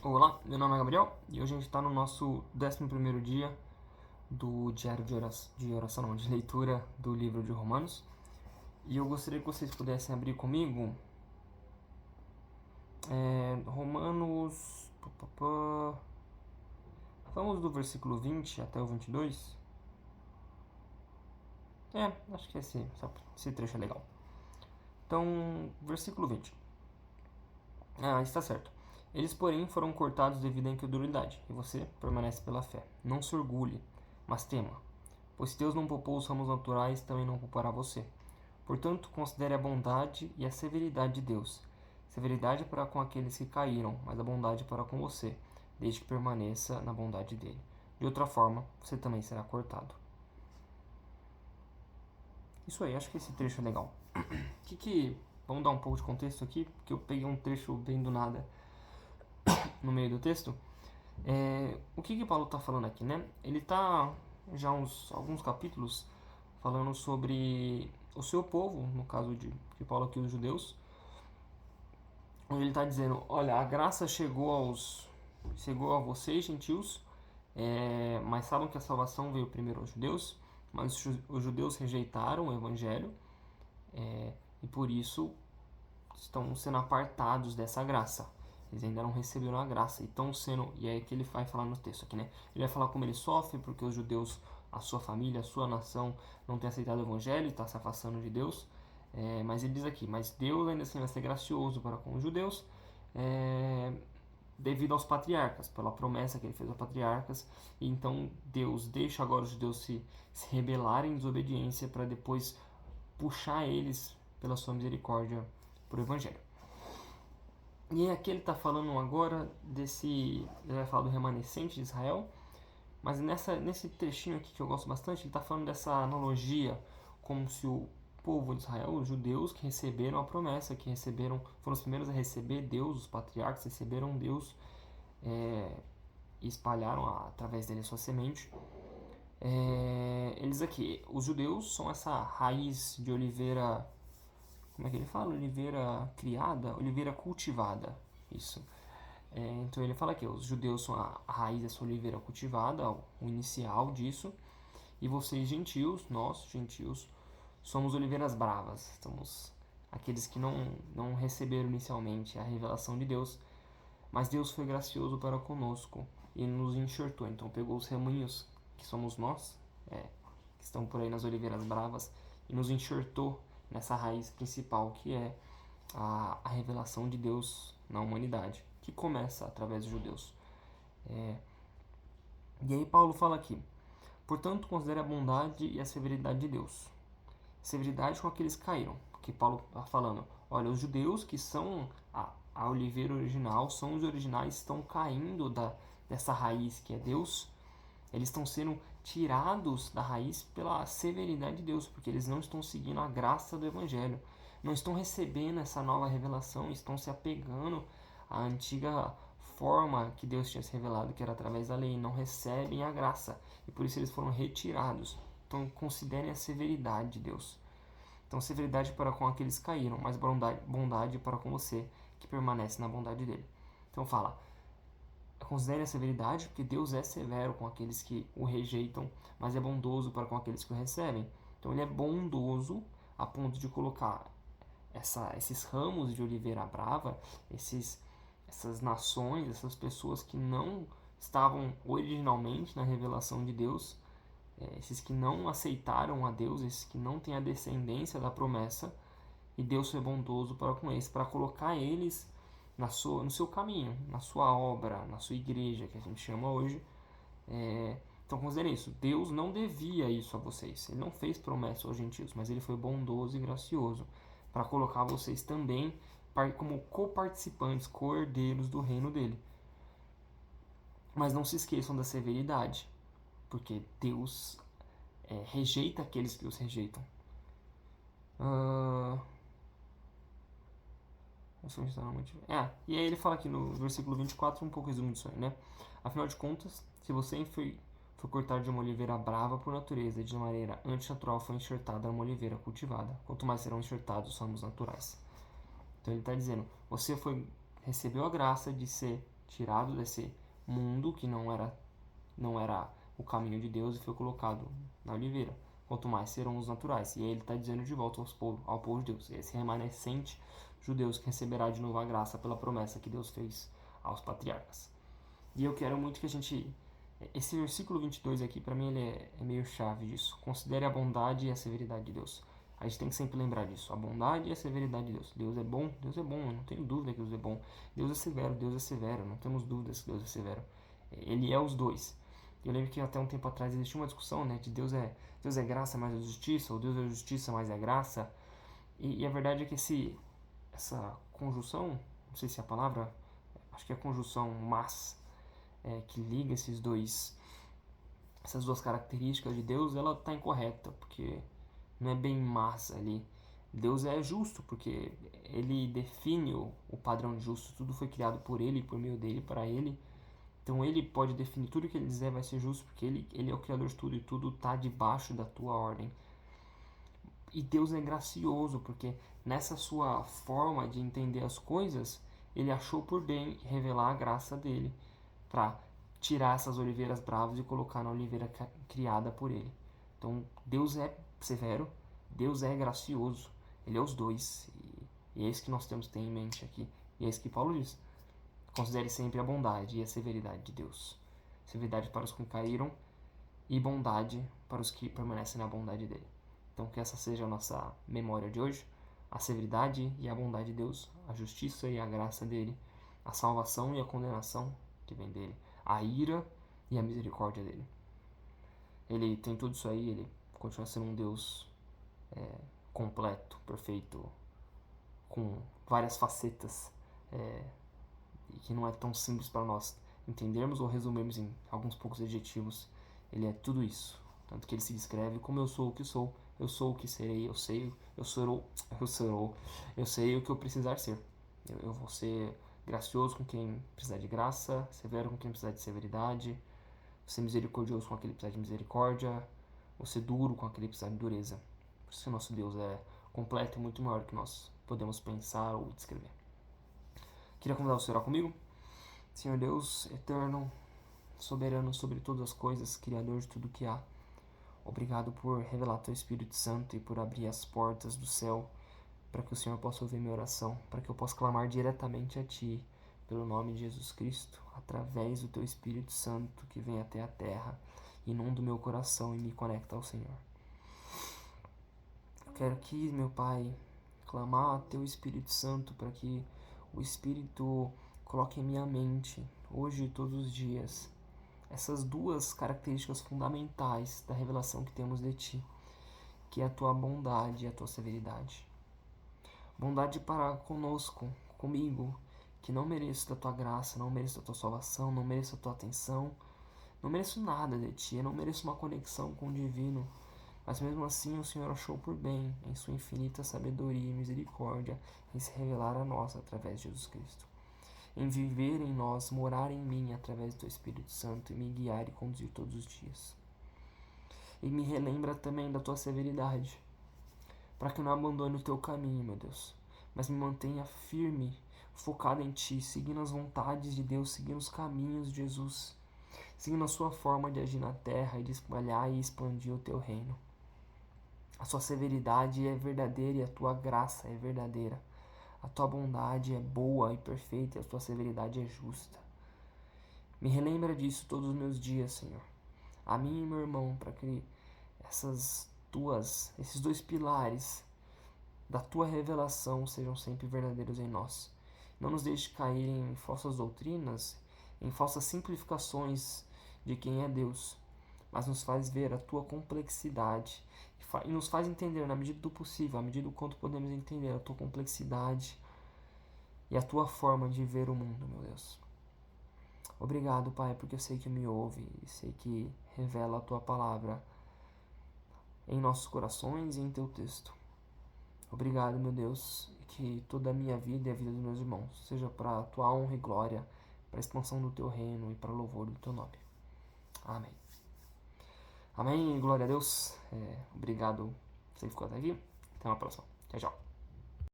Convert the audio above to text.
Olá, meu nome é Gabriel e hoje a gente está no nosso 11º dia do diário de leitura do livro de Romanos. E eu gostaria que vocês pudessem abrir comigo Romanos... Vamos do versículo 20 até o 22. Acho que esse trecho é legal. Então, versículo 20. Está certo. Eles, porém, foram cortados devido à incredulidade, e você permanece pela fé. Não se orgulhe, mas tema, pois se Deus não poupou os ramos naturais, também não poupará você. Portanto, considere a bondade e a severidade de Deus. Severidade para com aqueles que caíram, mas a bondade para com você, desde que permaneça na bondade dele. De outra forma, você também será cortado. Isso aí, acho que esse trecho é legal. Vamos dar um pouco de contexto aqui, porque eu peguei um trecho bem do nada no meio do texto. O que Paulo está falando aqui, né? Ele está já alguns capítulos falando sobre o seu povo, no caso de Paulo aqui, os judeus, onde ele está dizendo, olha, a graça chegou a vocês, gentios, mas sabem que a salvação veio primeiro aos judeus, mas os judeus rejeitaram o evangelho, e por isso estão sendo apartados dessa graça. Eles ainda não receberam a graça e estão sendo... E é que ele vai falar no texto aqui, né? Ele vai falar como ele sofre porque os judeus, a sua família, a sua nação, não tem aceitado o evangelho e está se afastando de Deus. Mas ele diz aqui, mas Deus ainda assim vai ser gracioso para com os judeus, devido aos patriarcas, pela promessa que ele fez aos patriarcas. E então Deus deixa agora os judeus se rebelarem em desobediência para depois puxar eles pela sua misericórdia para o evangelho. E aqui ele está falando agora ele vai falar do remanescente de Israel, mas nesse trechinho aqui que eu gosto bastante, ele está falando dessa analogia, como se o povo de Israel, os judeus que receberam a promessa, foram os primeiros a receber Deus, os patriarcas receberam Deus e espalharam através dele a sua semente. Eles aqui, os judeus são essa raiz de oliveira... Como é que ele fala? Oliveira criada? Oliveira cultivada. Isso. Então ele fala que os judeus são a raiz dessa oliveira cultivada, o inicial disso. E vocês gentios, nós gentios, somos oliveiras bravas. Somos aqueles que não receberam inicialmente a revelação de Deus. Mas Deus foi gracioso para conosco e nos enxertou. Então pegou os rebanhos, que somos nós, que estão por aí nas oliveiras bravas, e nos enxertou nessa raiz principal que é a revelação de Deus na humanidade, que começa através dos judeus. E aí Paulo fala aqui, portanto considere a bondade e a severidade de Deus. Severidade com aqueles que caíram, porque Paulo está falando, olha, os judeus que são a oliveira original, são os originais, estão caindo dessa raiz que é Deus. Eles estão sendo tirados da raiz pela severidade de Deus, porque eles não estão seguindo a graça do Evangelho, não estão recebendo essa nova revelação, estão se apegando à antiga forma que Deus tinha se revelado, que era através da lei, não recebem a graça, e por isso eles foram retirados. Então considerem a severidade de Deus. Então severidade para com aqueles que caíram, mas bondade para com você, que permanece na bondade dele. Então fala, considere a severidade, porque Deus é severo com aqueles que o rejeitam, mas é bondoso para com aqueles que o recebem. Então ele é bondoso a ponto de colocar esses ramos de oliveira brava, essas nações, essas pessoas que não estavam originalmente na revelação de Deus, esses que não aceitaram a Deus, esses que não têm a descendência da promessa, e Deus foi bondoso para com eles, para colocar eles no seu caminho, na sua obra, na sua igreja, que a gente chama hoje. Então considerem isso, Deus não devia isso a vocês, Ele não fez promessa aos gentios, mas Ele foi bondoso e gracioso para colocar vocês também como coparticipantes, co-herdeiros do reino dele. Mas não se esqueçam da severidade, porque Deus rejeita aqueles que os rejeitam. E aí ele fala aqui no versículo 24 um pouco resumo disso aí, né? Afinal de contas, se você foi cortado de uma oliveira brava por natureza e de maneira antinatural foi enxertada numa oliveira cultivada, quanto mais serão enxertados os ramos naturais. Então ele está dizendo, você recebeu a graça de ser tirado desse mundo que não era o caminho de Deus e foi colocado na oliveira. Quanto mais serão os naturais. E aí ele está dizendo de volta ao povo de Deus. Esse remanescente judeus que receberá de novo a graça pela promessa que Deus fez aos patriarcas. E eu quero muito que a gente... Esse versículo 22 aqui, para mim, ele é meio chave disso. Considere a bondade e a severidade de Deus. A gente tem que sempre lembrar disso. A bondade e a severidade de Deus. Deus é bom, eu não tenho dúvida que Deus é bom. Deus é severo, não temos dúvidas que Deus é severo. Ele é os dois. Eu lembro que até um tempo atrás existia uma discussão, né, de Deus é graça mais é justiça, ou Deus é justiça mais é graça. E a verdade é que essa conjunção, não sei se é a palavra, acho que é a conjunção mas, que liga essas duas características de Deus, ela está incorreta, porque não é bem mas ali. Deus é justo, porque ele define o padrão justo, tudo foi criado por ele, por meio dele, para ele. Então ele pode definir tudo que ele dizer vai ser justo, porque ele é o criador de tudo e tudo está debaixo da tua ordem. E Deus é gracioso, porque nessa sua forma de entender as coisas, ele achou por bem revelar a graça dele para tirar essas oliveiras bravas e colocar na oliveira criada por ele. Então Deus é severo, Deus é gracioso, ele é os dois. E é isso que nós temos que ter em mente aqui. E é isso que Paulo diz. Considere sempre a bondade e a severidade de Deus. Severidade para os que caíram e bondade para os que permanecem na bondade dele. Então que essa seja a nossa memória de hoje. A severidade e a bondade de Deus, a justiça e a graça dele, a salvação e a condenação que vem dele, a ira e a misericórdia dele. Ele tem tudo isso aí, ele continua sendo um Deus completo, perfeito, com várias facetas, e que não é tão simples para nós entendermos ou resumirmos em alguns poucos adjetivos. Ele é tudo isso, tanto que ele se descreve como eu sou o que sou, eu sou o que serei, eu sei o que eu precisar ser. Eu vou ser gracioso com quem precisar de graça, severo com quem precisar de severidade, vou ser misericordioso com aquele que precisar de misericórdia, vou ser duro com aquele que precisar de dureza. Por isso que o nosso Deus é completo e muito maior do que nós podemos pensar ou descrever. Queria convidar você a orar comigo. Senhor Deus, eterno, soberano sobre todas as coisas, criador de tudo que há. Obrigado por revelar teu Espírito Santo e por abrir as portas do céu para que o Senhor possa ouvir minha oração, para que eu possa clamar diretamente a Ti, pelo nome de Jesus Cristo, através do teu Espírito Santo que vem até a terra, inunda o meu coração e me conecta ao Senhor. Eu quero aqui, meu Pai, clamar a teu Espírito Santo para que o Espírito coloque em minha mente, hoje e todos os dias, essas duas características fundamentais da revelação que temos de Ti, que é a Tua bondade e a Tua severidade. Bondade para conosco, comigo, que não mereço da Tua graça, não mereço da Tua salvação, não mereço a Tua atenção, não mereço nada de Ti, eu não mereço uma conexão com o divino, mas mesmo assim o Senhor achou por bem, em Sua infinita sabedoria e misericórdia, em se revelar a nós através de Jesus Cristo. Em viver em nós, morar em mim através do Teu Espírito Santo e me guiar e conduzir todos os dias. E me relembra também da Tua severidade, para que eu não abandone o Teu caminho, meu Deus, mas me mantenha firme, focado em Ti, seguindo as vontades de Deus, seguindo os caminhos de Jesus, seguindo a Sua forma de agir na terra e de espalhar e expandir o Teu reino. A Sua severidade é verdadeira e a Tua graça é verdadeira. A Tua bondade é boa e perfeita e a Tua severidade é justa. Me relembra disso todos os meus dias, Senhor. A mim e meu irmão, para que esses dois pilares da Tua revelação sejam sempre verdadeiros em nós. Não nos deixe cair em falsas doutrinas, em falsas simplificações de quem é Deus, mas nos faz ver a Tua complexidade e nos faz entender, na medida do possível, à medida do quanto podemos entender a Tua complexidade e a Tua forma de ver o mundo, meu Deus. Obrigado, Pai, porque eu sei que me ouve e sei que revela a Tua palavra em nossos corações e em Teu texto. Obrigado, meu Deus, que toda a minha vida e a vida dos meus irmãos seja para a Tua honra e glória, para a expansão do Teu reino e para o louvor do Teu nome. Amém. Amém, glória a Deus. Obrigado por você que ficou até aqui. Até uma próxima. Tchau, tchau.